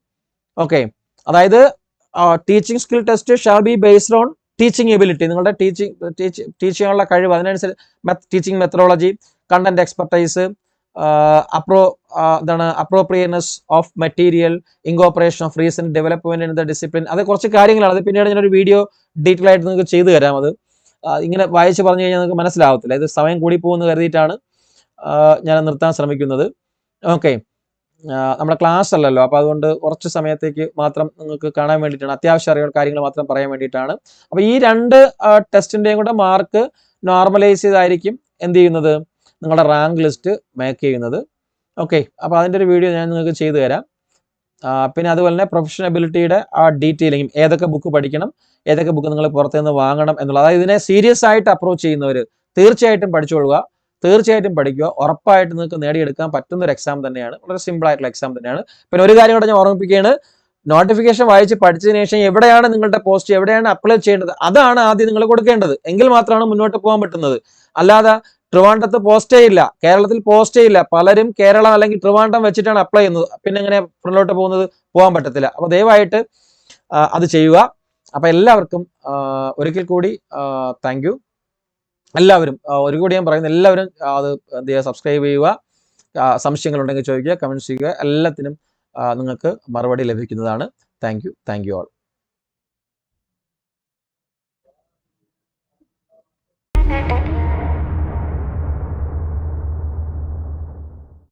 ഓക്കെ, അതായത് teaching skill test shall be based on teaching ability, നിങ്ങളുടെ ടീച്ച് ചെയ്യാനുള്ള കഴിവ്, അതിനനുസരിച്ച് teaching methodology, content expertise, appropriateness of material, incorporation of recent development in the discipline. അത് കുറച്ച് കാര്യങ്ങളാണ്. അത് പിന്നീട് ഞാനൊരു വീഡിയോ ഡീറ്റെയിൽ ആയിട്ട് നിങ്ങൾക്ക് ചെയ്തു തരാം. അത് ഇങ്ങനെ വായിച്ച് പറഞ്ഞു കഴിഞ്ഞാൽ നിങ്ങൾക്ക് മനസ്സിലാവത്തില്ല. ഇത് സമയം കൂടി പോകുമെന്ന് കരുതിയിട്ടാണ് ഞാൻ നിർത്താൻ ശ്രമിക്കുന്നത്. ഓക്കെ, നമ്മുടെ ക്ലാസ് അല്ലല്ലോ, അപ്പോൾ അതുകൊണ്ട് കുറച്ച് സമയത്തേക്ക് മാത്രം നിങ്ങൾക്ക് കാണാൻ വേണ്ടിയിട്ടാണ്, അത്യാവശ്യ കാര്യങ്ങൾ മാത്രം പറയാൻ വേണ്ടിയിട്ടാണ്. അപ്പോൾ ഈ രണ്ട് ടെസ്റ്റിൻ്റെയും കൂടെ മാർക്ക് നോർമലൈസ് ചെയ്തായിരിക്കും എന്ത് ചെയ്യുന്നത്, നിങ്ങളുടെ റാങ്ക് ലിസ്റ്റ് മേക്ക് ചെയ്യുന്നത്. ഓക്കെ, അപ്പോൾ അതിൻ്റെ ഒരു വീഡിയോ ഞാൻ നിങ്ങൾക്ക് ചെയ്തു തരാം. പിന്നെ അതുപോലെ തന്നെ പ്രൊഫഷണബിലിറ്റിയുടെ ഡീറ്റെയിലിങ്ങും, ഏതൊക്കെ ബുക്ക് പഠിക്കണം, ഏതൊക്കെ ബുക്ക് നിങ്ങൾ പുറത്തുനിന്ന് വാങ്ങണം എന്നുള്ളത്. അതായത് ഇതിനെ സീരിയസ് ആയിട്ട് അപ്രോച്ച് ചെയ്യുന്നവർ തീർച്ചയായിട്ടും പഠിച്ചുകൊള്ളുക, തീർച്ചയായിട്ടും പഠിക്കുക. ഉറപ്പായിട്ട് നിങ്ങൾക്ക് നേടിയെടുക്കാൻ പറ്റുന്ന ഒരു എക്സാം തന്നെയാണ്, വളരെ സിമ്പിൾ ആയിട്ടുള്ള എക്സാം തന്നെയാണ്. പിന്നെ ഒരു കാര്യം കൂടെ ഞാൻ ഓർമ്മിപ്പിക്കുകയാണ്, നോട്ടിഫിക്കേഷൻ വായിച്ച് പഠിച്ചതിന് ശേഷം എവിടെയാണ് നിങ്ങളുടെ പോസ്റ്റ്, എവിടെയാണ് അപ്ലൈ ചെയ്യേണ്ടത്, അതാണ് ആദ്യം നിങ്ങൾ കൊടുക്കേണ്ടത്. എങ്കിൽ മാത്രമാണ് മുന്നോട്ട് പോകാൻ പറ്റുന്നത്. അല്ലാതെ ട്രിവാൻഡ്രത്ത് പോസ്റ്റേ ഇല്ല, കേരളത്തിൽ പോസ്റ്റേ ഇല്ല, പലരും കേരളം അല്ലെങ്കിൽ ട്രിവാൻഡ്രം വെച്ചിട്ടാണ് അപ്ലൈ ചെയ്യുന്നത്, പിന്നെ എങ്ങനെ മുന്നോട്ട് പോകാൻ പറ്റത്തില്ല. അപ്പോൾ ദയവായിട്ട് അത് ചെയ്യുക. അപ്പോൾ എല്ലാവർക്കും ഒരിക്കൽ കൂടി താങ്ക് യു. എല്ലാവരും ഒരു കൂടി ഞാൻ പറയുന്നത്, എല്ലാവരും അത് എന്ത് ചെയ്യുക, സബ്സ്ക്രൈബ് ചെയ്യുക. സംശയങ്ങളുണ്ടെങ്കിൽ ചോദിക്കുക, കമൻറ്റ്സ് ചെയ്യുക. എല്ലാത്തിനും നിങ്ങൾക്ക് മറുപടി ലഭിക്കുന്നതാണ്. Thank you all.